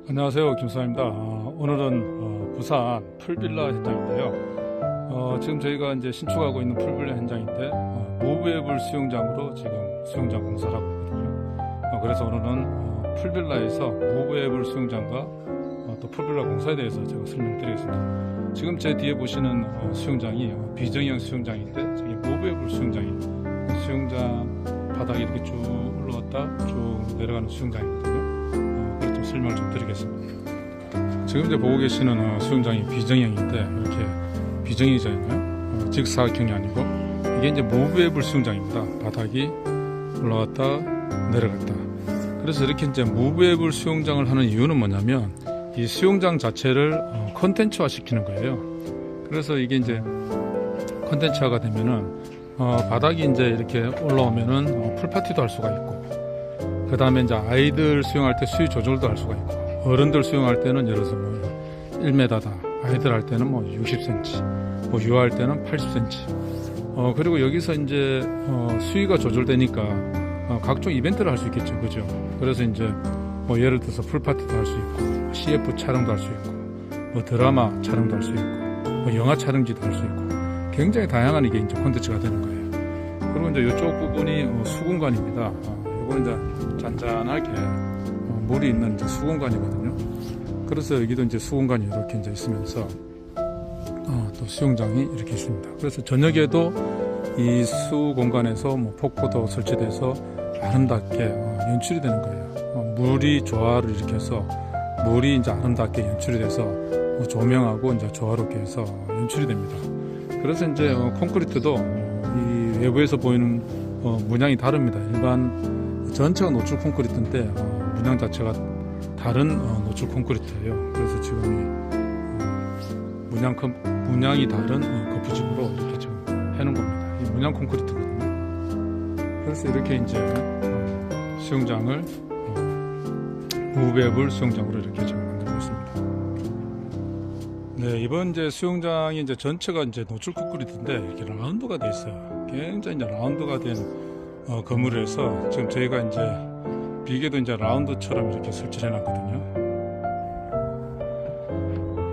안녕하세요, 김수환입니다. 오늘은 부산 풀빌라 현장인데요. 지금 저희가 이제 신축하고 있는 풀빌라 현장인데 무베이블 수영장으로 지금 수영장 공사를 하고 있거든요. 그래서 오늘은 풀빌라에서 무베이블 수영장과 또 풀빌라 공사에 대해서 제가 설명드리겠습니다. 지금 제 뒤에 보시는 수영장이 비정형 수영장인데 저기 무베이블 수영장이에요. 수영장 바닥에 이렇게 쭉 올라갔다 쭉 내려가는 수영장이거든요. 설명을 좀 드리겠습니다. 지금 이제 보고 계시는 수영장이 비정형인데 이렇게 비정형이잖아요. 직사각형이 아니고 이게 이제 무베이블 수영장입니다. 바닥이 올라갔다 내려갔다. 그래서 이렇게 이제 무베이블 수영장을 하는 이유는 뭐냐면 이 수영장 자체를 컨텐츠화 시키는 거예요. 그래서 이게 이제 컨텐츠화가 되면은 바닥이 이제 이렇게 올라오면은 풀파티도 할 수가 있고, 그 다음에 이제 아이들 수영할 때 수위 조절도 할 수가 있고, 어른들 수영할 때는 예를 들어서 뭐 1m다, 아이들 할 때는 뭐 60cm, 뭐 유아할 때는 80cm. 그리고 여기서 이제 수위가 조절되니까 각종 이벤트를 할 수 있겠죠, 그죠? 그래서 이제 뭐 예를 들어서 풀파티도 할 수 있고, CF 촬영도 할 수 있고, 뭐 드라마 촬영도 할 수 있고, 뭐 영화 촬영지도 할 수 있고, 굉장히 다양한 이게 이제 콘텐츠가 되는 거예요. 그리고 이제 이쪽 부분이 수공간입니다. 이건 이제 잔잔하게 물이 있는 이제 수공간이거든요. 그래서 여기도 이제 수공간이 이렇게 이제 있으면서 또 수영장이 이렇게 있습니다. 그래서 저녁에도 이 수공간에서 뭐 폭포도 설치돼서 아름답게 연출이 되는 거예요. 물이 조화를 일으켜서 물이 이제 아름답게 연출이 돼서 조명하고 이제 조화롭게 해서 연출이 됩니다. 그래서 이제 콘크리트도 이 외부에서 보이는 문양이 다릅니다. 일반 전체가 노출 콘크리트인데 문양 자체가 다른 노출 콘크리트예요. 그래서 지금 문양이 다른 거푸집으로 이렇게 지금 해놓은 겁니다. 이 문양 콘크리트거든요. 그래서 이렇게 이제 수영장을 무베이블 수영장으로 이렇게 지금 만들고 있습니다. 네, 이번 이제 수영장이 이제 전체가 이제 노출 콘크리트인데 이렇게 라운드가 돼 있어요. 굉장히 이제 라운드가 된 건물에서 지금 저희가 이제 비계도 이제 라운드처럼 이렇게 설치를 해놨거든요.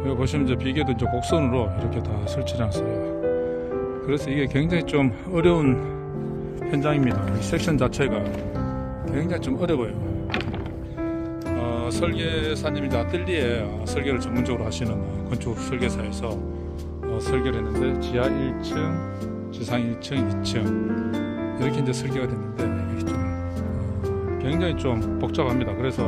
여기 보시면 이제 비계도 이제 곡선으로 이렇게 다 설치를 해놨어요. 그래서 이게 굉장히 좀 어려운 현장입니다. 이 섹션 자체가 굉장히 좀 어려워요. 설계사님이 아뜰리에 설계를 전문적으로 하시는 건축 설계사에서 설계를 했는데 지하 1층, 지상 1층, 2층 이렇게 이제 설계가 됐는데 이게 좀 굉장히 좀 복잡합니다. 그래서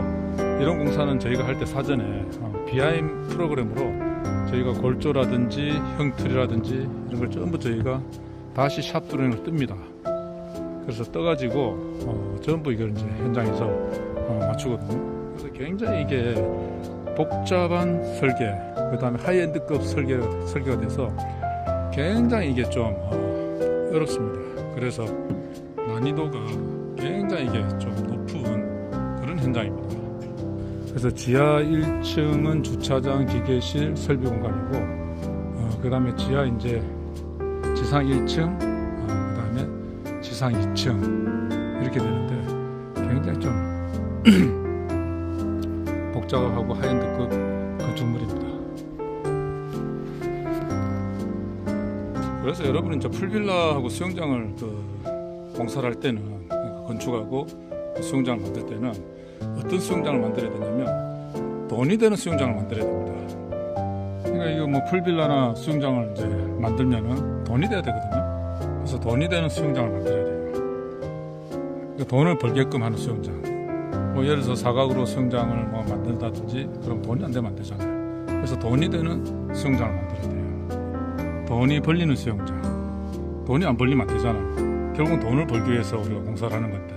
이런 공사는 저희가 할 때 사전에 BIM 프로그램으로 저희가 골조라든지 형틀이라든지 이런 걸 전부 저희가 다시 샵 드로잉을 뜹니다. 그래서 떠가지고 전부 이걸 이제 현장에서 맞추거든요. 그래서 굉장히 이게 복잡한 설계, 그 다음에 하이엔드급 설계가 돼서 굉장히 이게 좀 어렵습니다. 그래서 난이도가 굉장히 이게 좀 높은 그런 현장입니다. 그래서 지하 1층은 주차장, 기계실, 설비 공간이고, 그 다음에 지하 이제 지상 1층, 그 다음에 지상 2층 이렇게 되는데 굉장히 좀 복잡하고 하이엔드급 건축물입니다. 그래서 여러분은 이제 풀빌라하고 수영장을 공사를 할 때는, 건축하고 수영장을 만들 때는 어떤 수영장을 만들어야 되냐면 돈이 되는 수영장을 만들어야 됩니다. 그러니까 이거 뭐 풀빌라나 수영장을 이제 만들면은 돈이 돼야 되거든요. 그래서 돈이 되는 수영장을 만들어야 돼요. 그러니까 돈을 벌게끔 하는 수영장. 뭐 예를 들어서 사각으로 수영장을 뭐 만든다든지 그럼 돈이 안 되면 안 되잖아요. 그래서 돈이 되는 수영장을 만들어야 돼요. 돈이 벌리는 수영장. 돈이 안 벌리면 안 되잖아요. 결국 돈을 벌기 위해서 우리가 공사를 하는 건데,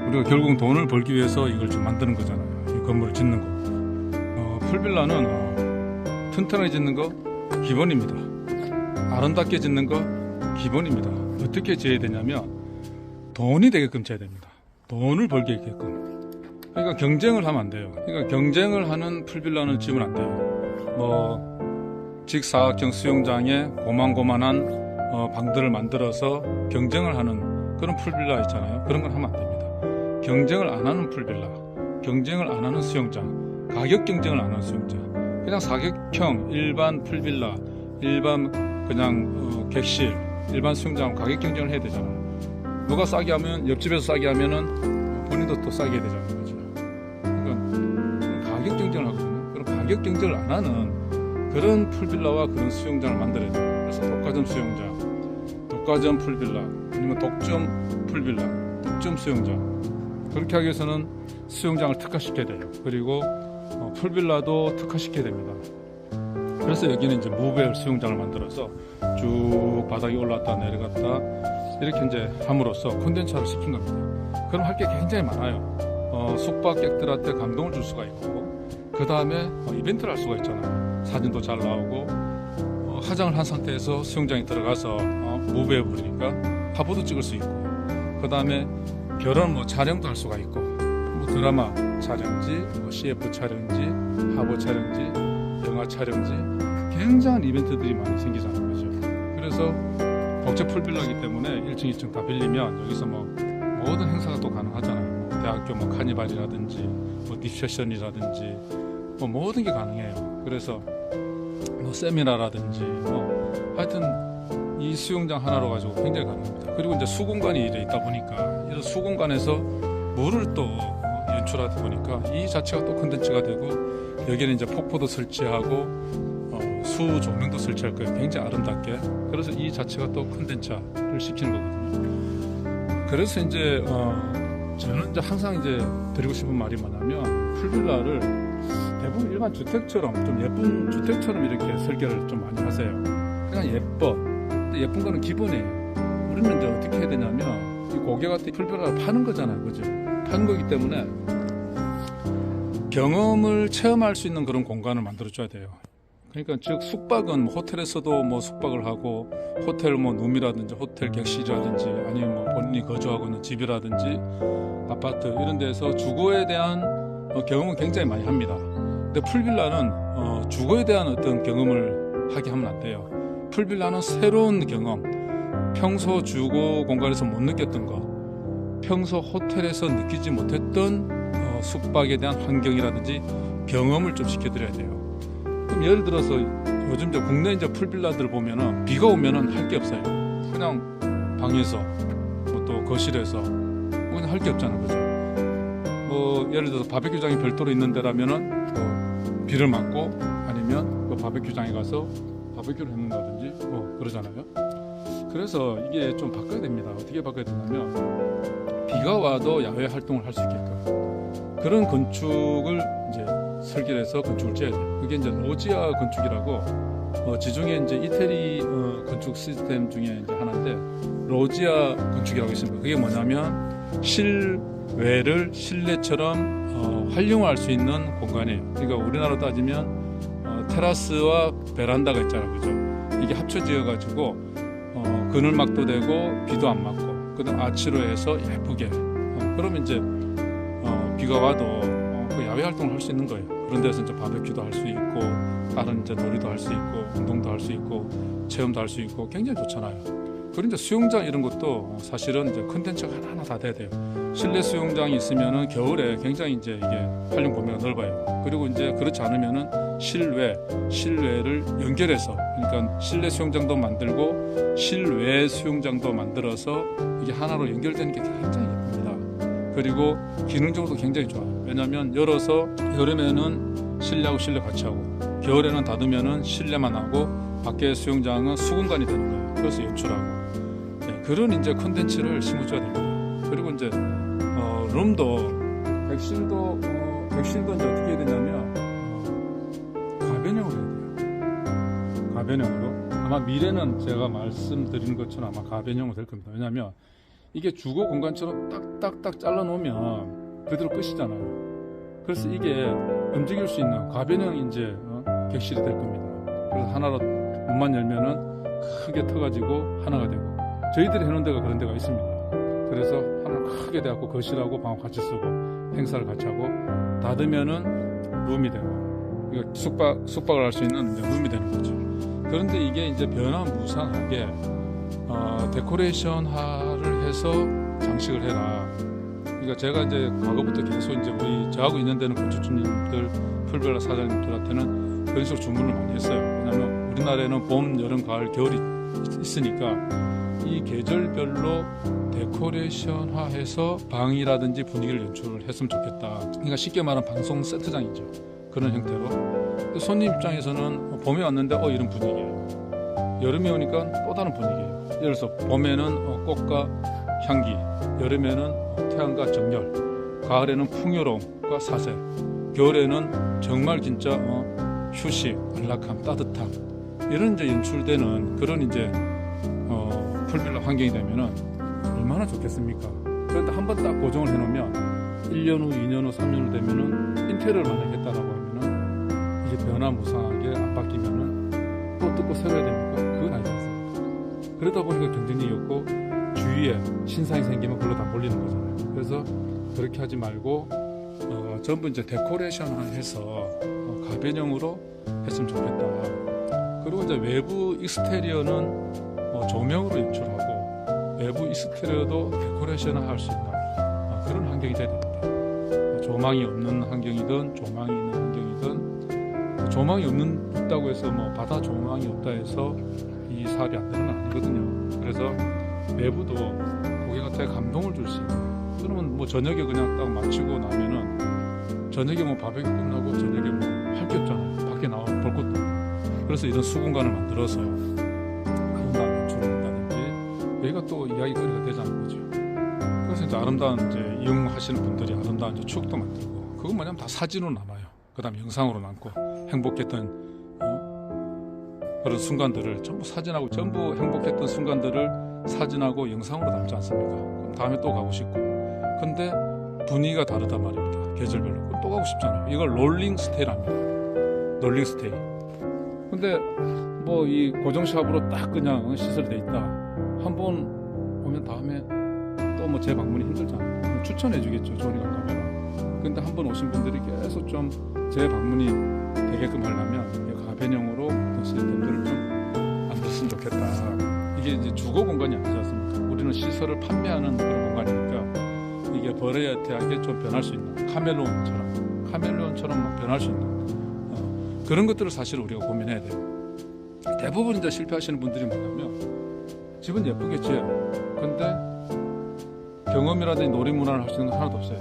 우리가 결국 돈을 벌기 위해서 이걸 좀 만드는 거잖아요. 이 건물을 짓는 거. 풀빌라는 튼튼하게 짓는 거 기본입니다. 아름답게 짓는 거 기본입니다. 어떻게 지어야 되냐면 돈이 되게끔 지어야 됩니다. 돈을 벌게 있게끔. 그러니까 경쟁을 하면 안 돼요. 그러니까 경쟁을 하는 풀빌라는 지으면 안 돼요. 뭐 직사각형 수영장에 고만고만한 방들을 만들어서 경쟁을 하는 그런 풀빌라 있잖아요. 그런 건 하면 안 됩니다. 경쟁을 안 하는 풀빌라, 경쟁을 안 하는 수영장, 가격 경쟁을 안 하는 수영장. 그냥 사격형 일반 풀빌라, 일반 그냥 객실, 일반 수영장 가격 경쟁을 해야 되잖아. 누가 싸게 하면 옆집에서 싸게 하면은 본인도 또 싸게 해야 되잖아. 그죠? 그러니까 가격 경쟁을 하거든요. 그럼 가격 경쟁을 안 하는 그런 풀빌라와 그런 수영장을 만들어야 돼요. 그래서 독과점 수영장, 독과점 풀빌라, 아니면 독점 풀빌라, 독점 수영장. 그렇게 하기 위해서는 수영장을 특화시켜야 돼요. 그리고 풀빌라도 특화시켜야 됩니다. 그래서 여기는 이제 무벨 수영장을 만들어서 쭉 바닥에 올라갔다 내려갔다 이렇게 이제 함으로써 콘덴차를 시킨 겁니다. 그럼 할 게 굉장히 많아요. 숙박객들한테 감동을 줄 수가 있고, 그 다음에 이벤트를 할 수가 있잖아요. 사진도 잘 나오고, 화장을 한 상태에서 수영장에 들어가서 무배에 부르니까 화보도 찍을 수 있고, 그 다음에 결혼 촬영도 할 수가 있고, 드라마 촬영지, CF 촬영지, 화보 촬영지, 영화 촬영지, 굉장한 이벤트들이 많이 생기잖아요. 그죠? 그래서 국제 풀빌라이기 때문에 1층, 2층 다 빌리면 여기서 모든 행사가 또 가능하잖아요. 대학교 카니발이라든지, 립세션이라든지, 모든 게 가능해요. 그래서 세미나라든지, 하여튼 이 수영장 하나로 가지고 굉장히 가능합니다. 그리고 이제 수공간이 이래 있다 보니까, 이 수공간에서 물을 또 연출하다 보니까 이 자체가 또 컨텐츠가 되고, 여기는 이제 폭포도 설치하고 수 조명도 설치할 거예요. 굉장히 아름답게. 그래서 이 자체가 또 컨텐츠를 시키는 거거든요. 그래서 이제 저는 이제 항상 이제 드리고 싶은 말이 뭐냐면, 풀빌라를 대부분 일반 주택처럼 좀 예쁜 주택처럼 이렇게 설계를 좀 많이 하세요. 그냥 예뻐. 근데 예쁜 거는 기본이에요. 우리는 이제 어떻게 해야 되냐면, 이 고객한테 풀빌라를 파는 거잖아요. 그죠? 파는 거기 때문에 경험을 체험할 수 있는 그런 공간을 만들어줘야 돼요. 그러니까 즉 숙박은 호텔에서도 숙박을 하고, 호텔 룸이라든지 호텔 객실이라든지, 아니면 본인이 거주하고 있는 집이라든지 아파트 이런 데서 주거에 대한 경험은 굉장히 많이 합니다. 근데 풀빌라는 주거에 대한 어떤 경험을 하게 하면 안 돼요. 풀빌라는 새로운 경험, 평소 주거 공간에서 못 느꼈던 거, 평소 호텔에서 느끼지 못했던 숙박에 대한 환경이라든지 경험을 좀 시켜드려야 돼요. 그럼 예를 들어서 요즘 이제 국내 이제 풀빌라들 보면은 비가 오면은 할 게 없어요. 그냥 방에서 또 거실에서 그냥 할 게 없잖아, 그죠? 예를 들어서 바베큐장이 별도로 있는 데라면은 비를 맞고, 아니면 바베큐장에 가서 바베큐를 해놓는다든지 그러잖아요. 그래서 이게 좀 바꿔야 됩니다. 어떻게 바꿔야 되냐면, 비가 와도 야외 활동을 할 수 있게끔 그런 건축을 이제 설계를 해서 건축을 지어야 돼요. 그게 이제 로지아 건축이라고, 지중해 이제 이태리 건축 시스템 중에 이제 하나인데, 로지아 건축이라고 있습니다. 그게 뭐냐면 실외를 실내처럼 활용할 수 있는 공간이에요. 그러니까 우리나라로 따지면 테라스와 베란다가 있잖아요. 그죠? 이게 합쳐져 가지고 그늘막도 되고 비도 안 맞고, 그다음 아치로 해서 예쁘게, 그러면 이제 비가 와도 그 야외 활동을 할 수 있는 거예요. 그런 데서 이제 바베큐도 할 수 있고, 다른 이제 놀이도 할 수 있고, 운동도 할 수 있고, 체험도 할 수 있고, 굉장히 좋잖아요. 그리고 이제 수영장 이런 것도 사실은 이제 컨텐츠가 하나하나 다 돼야 돼요. 실내 수영장이 있으면은 겨울에 굉장히 이제 이게 활용 범위가 넓어요. 그리고 이제 그렇지 않으면은 실외를 연결해서, 그러니까 실내 수영장도 만들고 실외 수영장도 만들어서 이게 하나로 연결되는 게 굉장히 예쁩니다. 그리고 기능적으로도 굉장히 좋아요. 왜냐하면 열어서 여름에는 실내하고 실내 같이 하고, 겨울에는 닫으면은 실내만 하고, 밖에 수영장은 수공간이 되는 거예요. 그래서 연출하고, 그런 이제 컨텐츠를 심어줘야 됩니다. 그리고 이제 룸도, 객실도 이제 어떻게 해야 되냐면 가변형으로 해야 돼요. 가변형으로. 아마 미래는 제가 말씀드리는 것처럼 아마 가변형으로 될 겁니다. 왜냐하면 이게 주거 공간처럼 딱딱딱 잘라놓으면 그대로 끝이잖아요. 그래서 이게 움직일 수 있는 가변형 이제 객실이 될 겁니다. 그래서 하나로 문만 열면은 크게 터가지고 하나가 되고, 저희들이 해놓은 데가 그런 데가 있습니다. 그래서 하나를 크게 돼갖고 거실하고 방하고 같이 쓰고 행사를 같이 하고, 닫으면은 룸이 되고, 이거 숙박을 할 수 있는 이제 룸이 되는 거죠. 그런데 이게 이제 변화무쌍하게 데코레이션화를 해서 장식을 해라. 그러니까 그러니까 제가 이제 과거부터 계속 이제 저하고 있는 데는 건축주님들, 풀빌라 사장님들한테는 그런 식으로 주문을 많이 했어요. 왜냐하면 우리나라에는 봄, 여름, 가을, 겨울이 있으니까 이 계절별로 데코레이션화해서 방이라든지 분위기를 연출을 했으면 좋겠다. 그러니까 쉽게 말하면 방송 세트장이죠. 그런 형태로. 손님 입장에서는 봄에 왔는데 이런 분위기예요. 여름에 오니까 또 다른 분위기예요. 예를 들어서 봄에는 꽃과 향기, 여름에는 태양과 정열, 가을에는 풍요로움과 사색, 겨울에는 정말 진짜 휴식, 안락함, 따뜻함, 이런 이제 연출되는 그런 이제 풀빌라 환경이 되면은 얼마나 좋겠습니까? 그런데 한번 딱 고정을 해놓으면 1년 후, 2년 후, 3년 후 되면은 인테리어를 만들겠다라고 하면은 이게 변화무쌍하게 안 바뀌면은 또 뜯고 새로 해야 됩니까? 그건 아니지 않습니까? 그러다 보니까 경쟁력이 없고 주위에 신상이 생기면 그걸로 다 몰리는 거잖아요. 그래서 그렇게 하지 말고 전부 이제 데코레이션해서 가변형으로 했으면 좋겠다. 그리고 이제 외부 익스테리어는 조명으로 연출하고 외부 익스테리어도 데코레이션을 할 수 있는 그런 환경이 돼야 됩니다. 조망이 없는 환경이든 조망이 있는 환경이든, 조망이 있다고 해서 바다 조망이 없다 해서 이 사업이 안 되는 건 아니거든요. 그래서 외부도 고객한테 감동을 줄 수 있는, 그러면 저녁에 그냥 딱 마치고 나면은 저녁에 바베큐 끝나고 저녁에 할 게 없잖아요. 밖에 나와 볼 것도 없고. 그래서 이런 수공간을 만들어서 아름다운 연출을 한다든지 여기가 또 이야기거리가 되자는 거죠. 그래서 이제 아름다운 이제 이용하시는 분들이 아름다운 이제 추억도 만들고, 그건 뭐냐면 다 사진으로 남아요. 그 다음 영상으로 남고, 행복했던 그런 순간들을 전부 사진하고, 전부 행복했던 순간들을 사진하고 영상으로 남지 않습니까? 그럼 다음에 또 가고 싶고. 근데 분위기가 다르단 말입니다. 계절별로. 그럼 또 가고 싶잖아요. 이걸 롤링 스테이랍니다. 롤링 스테이. 근데 이 고정샵으로 딱 그냥 시설이 돼 있다. 한 번 오면 다음에 또 재방문이 힘들잖아요. 추천해 주겠죠. 조리관 가면. 근데 한 번 오신 분들이 계속 좀 재방문이 되게끔 하려면 가변형으로 시스템들을 좀 만들었으면 좋겠다. 이게 이제 주거 공간이 아니지 않습니까? 우리는 시설을 판매하는 그런 공간이니까 이게 버라이어티하게 좀 변할 수 있는, 카멜레온처럼 변할 수 있는 그런 것들을 사실 우리가 고민해야 돼요. 대부분 이제 실패하시는 분들이 뭐냐면, 집은 예쁘겠지. 근데 경험이라든지 놀이문화를 할 수 있는 거 하나도 없어요.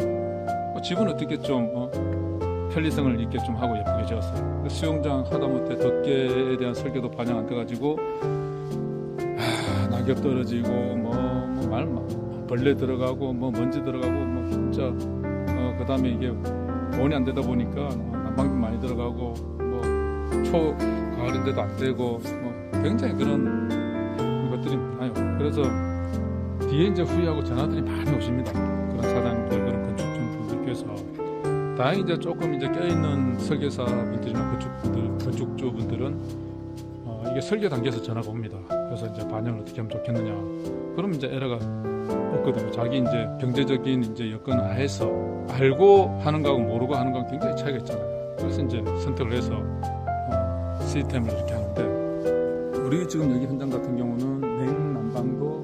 집은 어떻게 좀 편리성을 있게 좀 하고 예쁘게 지었어요. 수영장 하다못해 덮개에 대한 설계도 반영 안 돼가지고 낙엽 떨어지고 벌레 들어가고 먼지 들어가고 진짜 그 다음에 이게 보온이 안 되다 보니까 난방비 많이 들어가고 초 가을인데도 안 되고 굉장히 그런 것들이 많아요. 그래서 뒤에 이제 후회하고 전화들이 많이 오십니다. 그런 사장님들, 그런 건축주분들께서. 다행히 이제 조금 이제 껴있는 설계사 분들이나 건축주분들은 이게 설계 단계에서 전화가 옵니다. 그래서 이제 반영을 어떻게 하면 좋겠느냐. 그럼 이제 에러가 없거든요. 자기 이제 경제적인 이제 여건 아해서 알고 하는 거하고 모르고 하는 거하고 굉장히 차이가 있잖아요. 그래서 이제 선택을 해서 시스템을 이렇게 하는데, 우리 지금 여기 현장 같은 경우는 냉난방도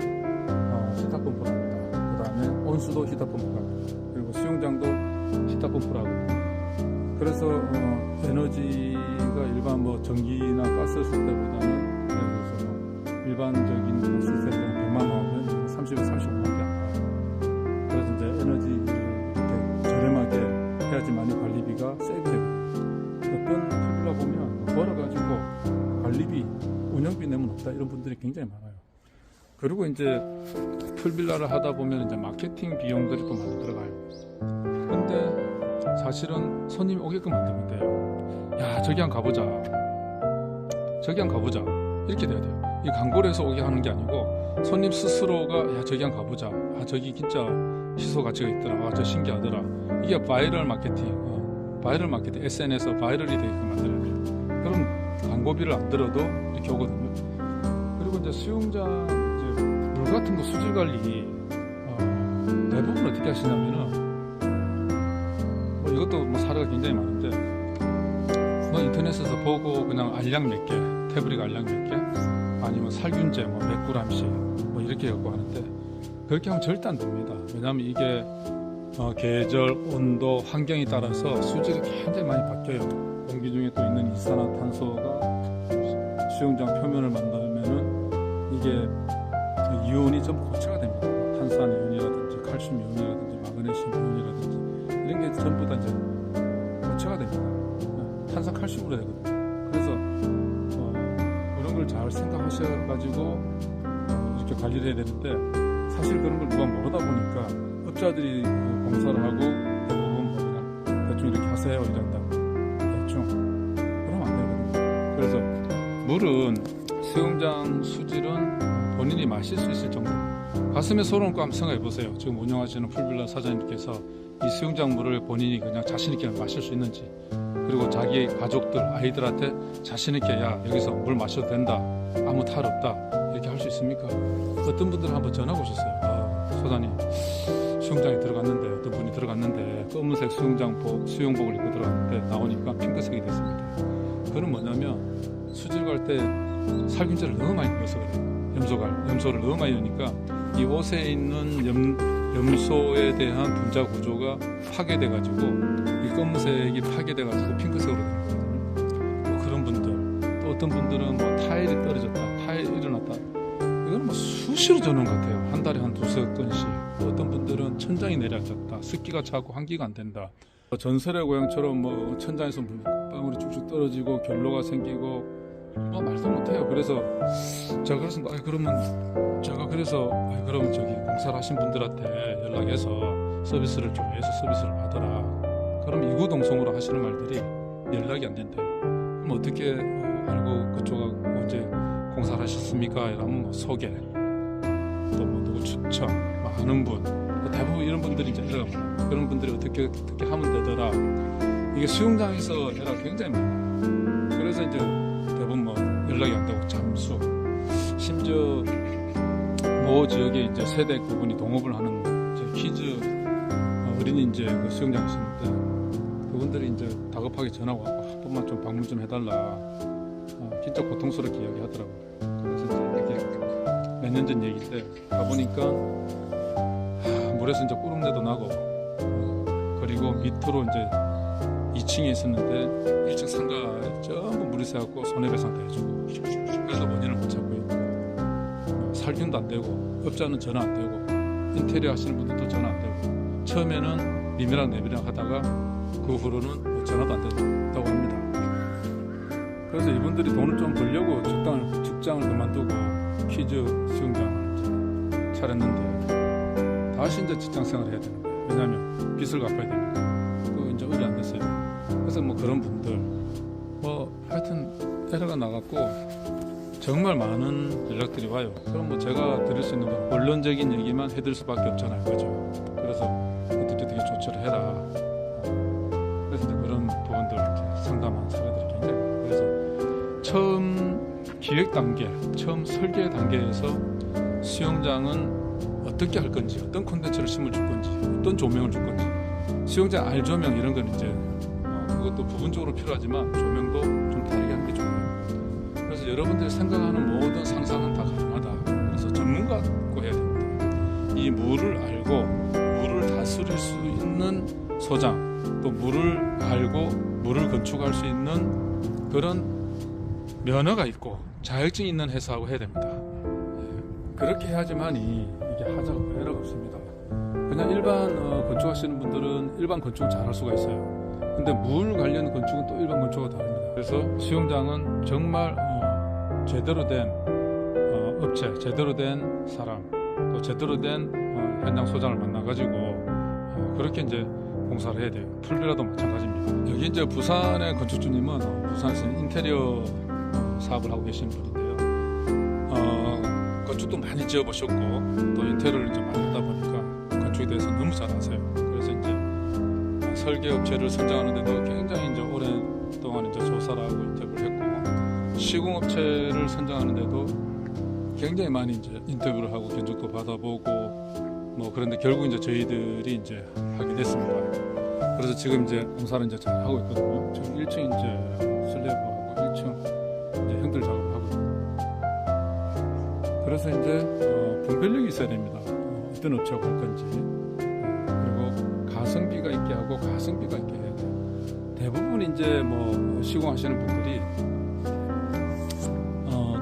히타펌프로 합니다. 그 다음에 온수도 히타펌프로 합니다. 그리고 수영장도 히타펌프로 하고. 그래서 에너지가 일반 전기나 가스 쓸 때보다는, 예를 들어서 일반적인 시스템 때는 100만 나오면 30에서 35만원밖에 안 나와요. 그래서 이제 에너지를 이렇게 저렴하게 해야지만이 관리비가 세이브 되거든요. 어떤 풀빌라 보면 벌어가지고 관리비, 운영비 내면 없다, 이런 분들이 굉장히 많아요. 그리고 이제 풀빌라를 하다 보면 이제 마케팅 비용들이 또 많이 들어가요. 근데 사실은 손님이 오게끔 만들면 돼요. 야, 저기 한 가보자. 저기 한 가보자. 이렇게 돼야 돼요. 이 광고를 해서 오게 하는 게 아니고, 손님 스스로가 야, 저기 한 가보자. 아, 저기 진짜 희소 가치가 있더라. 아, 저 신기하더라. 이게 바이럴 마케팅, SNS에서 바이럴이 되게끔 만들어야 돼요. 그럼 광고비를 안 들어도 이렇게 오거든요. 그리고 이제 수영장 물 같은 거 수질 관리 대부분 어떻게 하시냐면은, 이것도 사례가 굉장히 많은데, 인터넷에서 보고 그냥 알약 몇 개, 태블릿 알약 몇 개, 아니면 살균제 100g씩 이렇게 갖고 하는데, 그렇게 하면 절대 안 됩니다. 왜냐하면 이게 계절, 온도, 환경에 따라서 수질이 굉장히 많이 바뀌어요. 공기 중에 또 있는 이산화탄소가 수영장 표면을 만나면은 이게 이온이 좀 고체가 됩니다. 탄산 이온이라든지 칼슘 이온이라든지 마그네슘 이온이라든지 이런 게 전부 다 이제 고체가 됩니다. 탄산 칼슘으로 되거든요. 그래서 그런 걸 잘 생각하셔가지고 이렇게 관리를 해야 되는데, 사실 그런 걸 누가 모르다 보니까 업자들이 공사를 하고 대부분 그냥 대충 이렇게 하세요 이런다. 대충 그러면 안 되거든요. 그래서 물은, 수영장 수질은 본인이 마실 수 있을 정도, 가슴에 손을 얹고 한번 생각해 보세요. 지금 운영하시는 풀빌라 사장님께서 이 수영장 물을 본인이 그냥 자신있게 마실 수 있는지, 그리고 자기 가족들, 아이들한테 자신있게 야 여기서 물 마셔도 된다, 아무 탈 없다, 이렇게 할 수 있습니까? 어떤 분들은 한번 전화 오셨어요. 소장님, 수영장에 들어갔는데, 어떤 분이 들어갔는데 검은색 수영복을 입고 들어갔는데 나오니까 핑크색이 됐습니다. 그건 뭐냐면 수질 갈 때 살균제를 너무 많이 넣어서 그래요. 염소를 너무 많이 넣으니까 이 옷에 있는 염소에 대한 분자 구조가 파괴돼 가지고 이 검은색이 파괴돼 가지고 핑크색으로 되는 거거든요. 또 그런 분들, 또 어떤 분들은 뭐 타일이 떨어졌다, 타일이 일어났다, 이건 뭐 수시로 저는 것 같아요. 한 달에 한 두세 건씩. 또 어떤 분들은 천장이 내려앉았다, 습기가 차고 환기가 안 된다, 전설의 고향처럼 뭐 천장에서 물방울이 쭉쭉 떨어지고 결로가 생기고 뭐 말도 못해요. 그래서 제가 그러면 저기 공사를 하신 분들한테 연락해서 서비스를 좀 해서 서비스를 받아라. 그럼 이구동성으로 하시는 말들이 연락이 안 된대요. 그럼 어떻게 알고 그쪽하고 언제 공사를 하셨습니까? 이러면 뭐 소개, 또 뭐 누구 추천, 많은 분, 대부분 이런 분들이 이제 연락합니다. 그런 분들이 어떻게 하면 되더라. 이게 수영장에서 연락 굉장히 많아요. 그래서 이제 대부분 뭐 연락이 안 되고 잠수, 심지어 모 지역에 이제 세대 구분이 동업을 하는 이제 키즈 어린이 이제 그 수영장이 있었는데, 그분들이 이제 다급하게 전화가 와서 한 번만 좀 방문 좀 해달라. 진짜 고통스럽게 이야기하더라고요. 그래서 이제 이렇게 몇 년 전 얘기일 때 가보니까 물에서 이제 꾸름내도 나고, 그리고 밑으로 이제 2층에 있었는데 1층 상가에 전부 물이 새갖고 손해배상 다 해주고, 그래서 원인을 못 찾고 있고, 살균도 안 되고, 업자는 전화 안 되고, 인테리어 하시는 분들도 전화 안 되고, 처음에는 리메랑 내비랑 하다가 그 후로는 뭐 전화도 안 된다고 합니다. 그래서 이분들이 돈을 좀 벌려고 직장을 그만두고 키즈 수영장을 차렸는데 다시 이제 직장 생활을 해야 되는 거예요. 왜냐하면 빚을 갚아야 되니까. 그거 이제 의뢰 안 됐어요. 그래서 뭐 그런 분들, 뭐 하여튼 에러가 나갔고 정말 많은 연락들이 와요. 그럼 뭐 제가 드릴 수 있는 건 원론적인 얘기만 해드릴 수밖에 없잖아요. 그죠? 그래서 어떻게 조처를 해라. 그래서 이제 그런 부분들 상담한 사례들이 굉장히 많아요. 그래서 처음 기획 단계, 처음 설계 단계에서 수영장은 어떻게 할 건지, 어떤 콘텐츠를 심을 줄 건지, 어떤 조명을 줄 건지, 수영장 알조명 이런 건 이제 그것도 부분적으로 필요하지만 조명도 좀 다르게 하는 게 좋아요. 그래서 여러분들이 생각하는 모든 상상은 다 가능하다. 그래서 전문가고 해야 됩니다. 이 물을 알고 물을 다스릴 수 있는 소장, 또 물을 알고 물을 건축할 수 있는 그런 면허가 있고 자격증이 있는 회사하고 해야 됩니다. 그렇게 해야지만이 이게 하자고 에러가 없습니다. 그냥 일반 건축하시는 분들은 일반 건축을 잘 할 수가 있어요. 근데 물 관련 건축은 또 일반 건축과 다릅니다. 그래서 수영장은 정말 제대로 된 업체, 제대로 된 사람, 또 제대로 된 현장 소장을 만나가지고 그렇게 이제 공사를 해야 돼요. 풀빌라도 마찬가지입니다. 여기 이제 부산의 건축주님은 부산에서 인테리어 사업을 하고 계시는 분인데요. 건축도 많이 지어보셨고 또 인테리어를 이제 많이 하다 보니까 건축에 대해서 너무 잘 아세요. 그래서 이제 설계 업체를 선정하는데도 굉장히 이제 오랫동안 이제 조사를 하고 인터뷰를 했고, 시공업체를 선정하는데도 굉장히 많이 이제 인터뷰를 하고 견적도 받아보고 뭐 그런데 결국 이제 저희들이 이제 하게 됐습니다. 그래서 지금 이제 공사를 이제 잘 하고 있거든요. 지금 1층 이제 슬래브하고 1층 이제 형들 작업을 하고 있습니다. 그래서 이제 분별력이 있어야 됩니다. 어떤 업체하고 할 건지, 그리고 가성비가 있게 하고 가성비가 있게 해야 돼요. 대부분 이제 뭐 시공하시는 분들이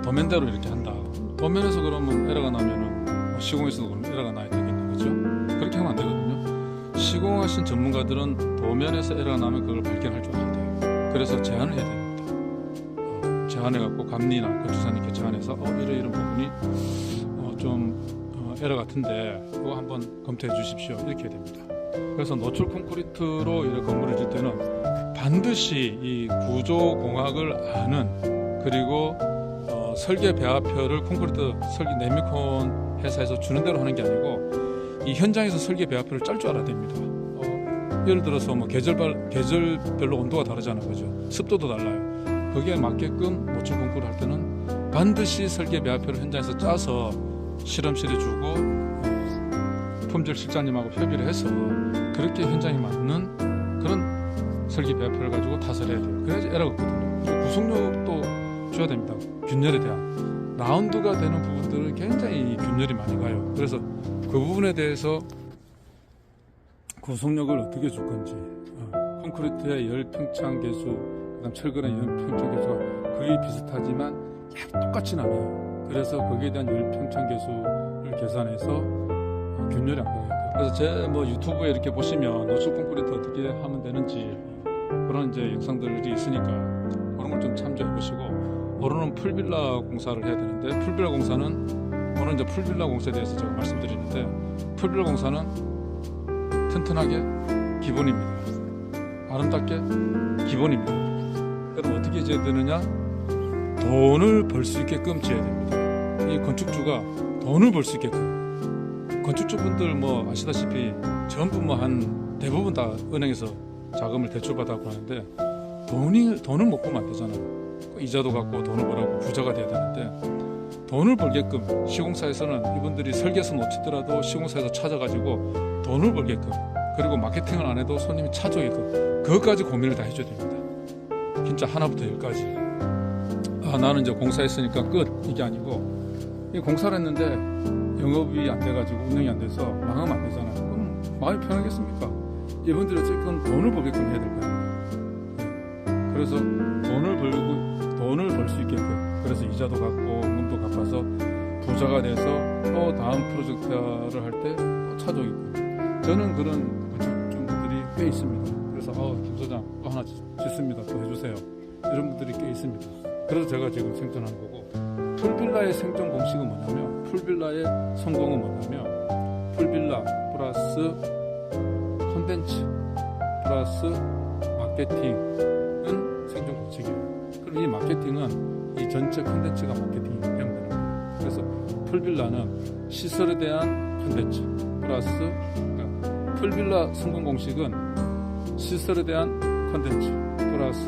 도면대로 이렇게 한다. 도면에서 그러면 에러가 나면은 시공에서도 그러면 에러가 나야 되겠네, 그죠? 그렇게 하면 안 되거든요. 시공하신 전문가들은 도면에서 에러가 나면 그걸 발견할 줄 알아야 돼요. 그래서 제안을 해야 됩니다. 제안해갖고 감리나 건축사님께 제안해서 이런 부분이 좀 에러 같은데 그거 한번 검토해 주십시오, 이렇게 해야 됩니다. 그래서 노출 콘크리트로 이렇게 건물을 짓을 때는 반드시 이 구조 공학을 아는, 그리고 설계 배합표를 콘크리트 설계 네미콘 회사에서 주는 대로 하는 게 아니고 이 현장에서 설계 배합표를 짤 줄 알아야 됩니다. 예를 들어서 뭐 계절별로 온도가 다르잖아요, 그죠? 습도도 달라요. 거기에 맞게끔 노출 콘크리트 할 때는 반드시 설계 배합표를 현장에서 짜서 실험실에 주고 품질 실장님하고 협의를 해서 그렇게 현장에 맞는 그런 설계 배합표를 가지고 타설을 해야 돼요. 그래야지 에러가 없거든요. 그리고 구속력도 줘야 됩니다. 균열에 대한 라운드가 되는 부분들은 굉장히 균열이 많이 가요. 그래서 그 부분에 대해서 구속력을 어떻게 줄 건지, 콘크리트의 열평창 계수, 그다음 철근의 열평창 계수가 거의 비슷하지만 똑같지는 않아요. 그래서 거기에 대한 열평창 계수를 계산해서 균열이 안 가요. 그래서 제 뭐 유튜브에 이렇게 보시면 노출 콘크리트 어떻게 하면 되는지 그런 이제 영상들이 있으니까 그런 걸 좀 참조해 보시고, 오늘은 풀빌라 공사를 해야 되는데, 풀빌라 공사는 오늘 이제 풀빌라 공사에 대해서 제가 말씀드리는데, 풀빌라 공사는 튼튼하게 기본입니다. 아름답게 기본입니다. 그럼 어떻게 지어야 되느냐? 돈을 벌 수 있게끔 지어야 됩니다. 이 건축주가 돈을 벌 수 있게끔, 건축주분들 뭐 아시다시피 전부 뭐 한 대부분 다 은행에서 자금을 대출받아고 하는데 돈을 못 벌면 안 되잖아요. 이자도 갖고 돈을 벌고 부자가 돼야 되는데, 돈을 벌게끔 시공사에서는 이분들이 설계서 놓치더라도 시공사에서 찾아가지고 돈을 벌게끔, 그리고 마케팅을 안 해도 손님이 찾아오게끔 그것까지 고민을 다 해줘야 됩니다. 진짜 하나부터 열까지. 나는 이제 공사했으니까 끝, 이게 아니고, 이 공사를 했는데 영업이 안 돼가지고 운영이 안 돼서 망하면 안 되잖아요. 그럼 마음이 편하겠습니까? 이분들이 어쨌든 돈을 벌게끔 해야 될 거예요. 그래서 돈을 벌 수 있게끔, 그래서 이자도 갚고 원금도 갚아서 부자가 돼서 또 다음 프로젝트를 할 때 또 찾아오게끔. 저는 그런 건축주분들이 꽤 있습니다. 그래서 김 소장 또 하나 짓습니다, 또 해주세요, 이런 분들이 꽤 있습니다. 그래서 제가 지금 생존하는 거고, 풀빌라의 생존 공식은 뭐냐면, 풀빌라의 성공은 뭐냐면, 풀빌라 플러스 콘텐츠 플러스 마케팅은 생존 공식이에요. 그럼 이 마케팅은 이 전체 콘텐츠가 마케팅이 되면 되는 거예요. 그래서 풀빌라는 시설에 대한 콘텐츠 플러스, 그러니까 풀빌라 성공 공식은 시설에 대한 콘텐츠 플러스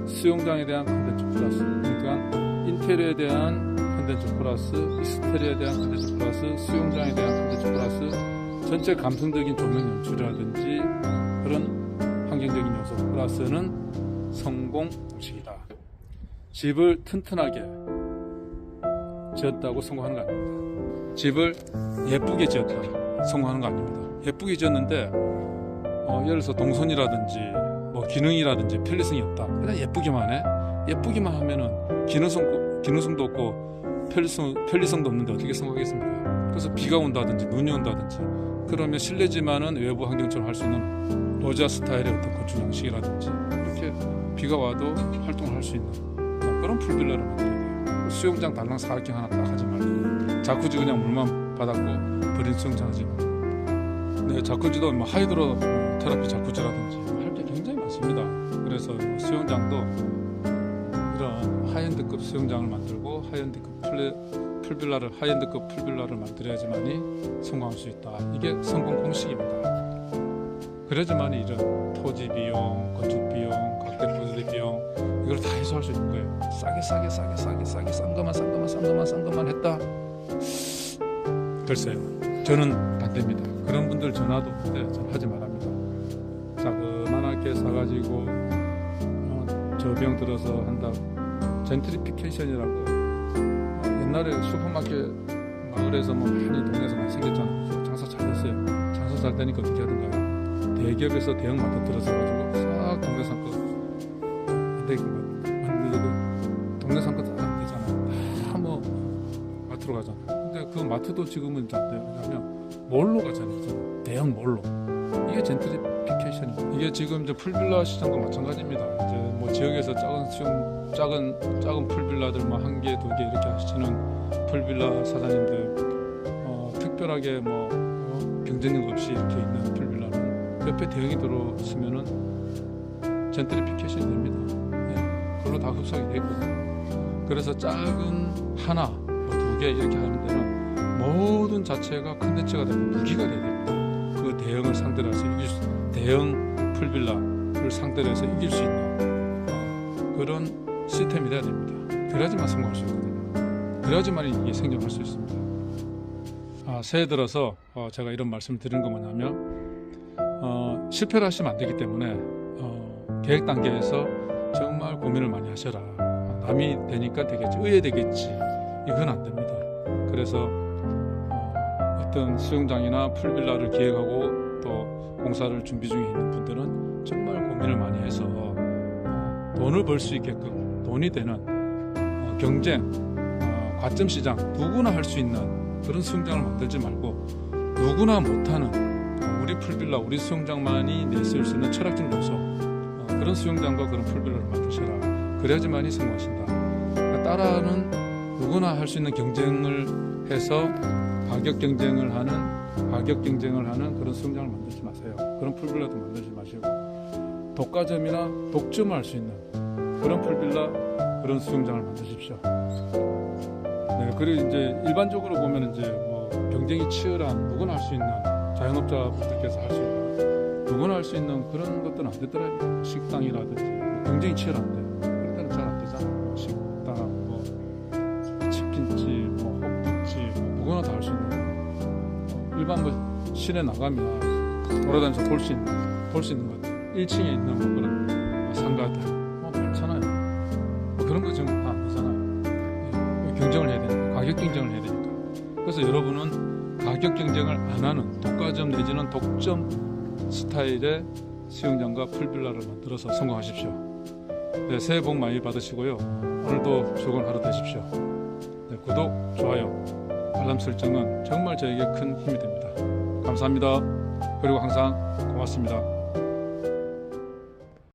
수영장에 대한 콘텐츠 플러스, 그러니까 인테리어에 대한 콘텐츠 플러스 익스테리어에 대한 콘텐츠 플러스 수영장에 대한 콘텐츠 플러스 전체 감성적인 조명 연출이라든지 그런 환경적인 요소 플러스는 성공 공식이다. 집을 튼튼하게 지었다고 성공하는 거 아닙니다. 집을 예쁘게 지었다 성공하는 거 아닙니다. 예쁘게 지었는데 예를 들어서 동선이라든지 뭐 기능이라든지 편리성이 없다, 그냥 예쁘기만 해. 예쁘기만 하면은 기능성도 없고 편리성도 없는데 어떻게 성공하겠습니까? 그래서 비가 온다든지 눈이 온다든지 그러면 실내지만은 외부 환경처럼 할 수 있는 로자 스타일의 어떤 건축 양식이라든지 이렇게 비가 와도 활동을 할 수 있는 그런 풀빌라를 만들어야 돼요. 수영장 달랑 사각형 하나 딱 하지 말고, 자쿠지 그냥 물만 받았고 버린 수영장 하지 말고, 네, 자쿠지도 뭐 하이드로 테라피 자쿠지라든지 할 게 굉장히 많습니다. 그래서 수영장도 이런 하이엔드급 수영장을 만들고 하이엔드급 하이엔드급 풀빌라를 만들어야지만이 성공할 수 있다. 이게 성공 공식입니다. 그래야지만이 이런 토지 비용, 건축 비용, 각대 부대 비용 이걸 다 해소할 수 있는 거예요. 싸게 싼 것만 했다. 글쎄요, 저는 반대입니다. 그런 분들 전화도 오는데 저는 하지 말랍니다. 자그만하게 사가지고 저비용 들어서 한다. 젠트리피케이션이라고, 옛날에 슈퍼마켓 마을에서 뭐 많이 동네에서 많이 생겼잖아요. 장사 잘 됐어요. 장사 잘 되니까 어떻게 하던가요? 대기업에서 대형 마트 들어서가지고 싹 동네 상권 안 되겠구만. 동네 상권 안 되잖아. 다 뭐 마트로 가잖아. 근데 그 마트도 지금은 이제 안 돼요. 왜냐면 몰로 가잖아요. 대형 몰로. 이게 젠트리피케이션입니다. 이게 지금 이제 풀빌라 시장도 마찬가지입니다. 이제 뭐 지역에서 작은 풀빌라들만 한 개, 두 개 이렇게 하시는 풀빌라 사장님들, 특별하게 뭐 경쟁력 없이 이렇게 있는 풀빌라는 옆에 대형이 들어오면은 젠트리피케이션이 됩니다. 네, 그걸로 다 흡수하게 되거든요. 그래서 작은 하나, 뭐 두 개 이렇게 하는 데는 모든 자체가 컨텐츠가 되고 무기가 돼야 됩니다. 그 대형을 상대로 해서 이길 수, 대형 풀빌라를 상대로 해서 이길 수 있는 그런 시스템이 돼야 됩니다. 그래야지만 성공할 수 있거든요. 그래야지만 이게 생존할 수 있습니다. 새해 들어서 제가 이런 말씀을 드리는 건 뭐냐면 실패를 하시면 안 되기 때문에 계획 단계에서 정말 고민을 많이 하셔라. 남이 되니까 되겠지, 의에 되겠지, 이건 안 됩니다. 그래서 어떤 수영장이나 풀빌라를 기획하고 또 공사를 준비 중에 있는 분들은 정말 고민을 많이 해서 돈을 벌 수 있게끔, 돈이 되는 경쟁, 과점 시장, 누구나 할 수 있는 그런 수영장을 만들지 말고 누구나 못하는 우리 풀빌라, 우리 수영장만이 내세울 수 있는 철학적 요소, 그런 수영장과 그런 풀빌라를 만드셔라. 그래야지만이 성공하신다. 그러니까 따라하는 누구나 할 수 있는 경쟁을 해서 가격 경쟁을 하는 그런 수영장을 만들지 마세요. 그런 풀빌라도 만들지 마시고 독과점이나 독점을 할 수 있는 그런 풀빌라, 그런 수영장을 만드십시오. 네, 그리고 이제 일반적으로 보면 이제 뭐 경쟁이 치열한, 누구나 할 수 있는, 자영업자분들께서 할 수 있는, 누구나 할 수 있는 그런 것들은 안 되더라고요. 식당이라든지 뭐 경쟁이 치열한데 그런 데는 잘 안 되잖아요. 뭐 식당, 뭐 치킨집, 뭐 호프집, 누구나 다 할 수 있는 일반 뭐 시내 나가면 돌아다니면서 볼 수 있는 것들, 1층에 있는 뭐 그런 상가들 뭐 많잖아요. 뭐 그런 거 지금 다 안 되잖아요. 경쟁을 해야 되니까, 가격 경쟁을 해야 되니까. 그래서 여러분은 가격 경쟁을 안 하는 독과점 내지는 독점 스타일의 수영장과 풀빌라를 만들어서 성공하십시오. 네, 새해 복 많이 받으시고요. 오늘도 좋은 하루 되십시오. 네, 구독, 좋아요, 알람 설정은 정말 저에게 큰 힘이 됩니다. 감사합니다. 그리고 항상 고맙습니다.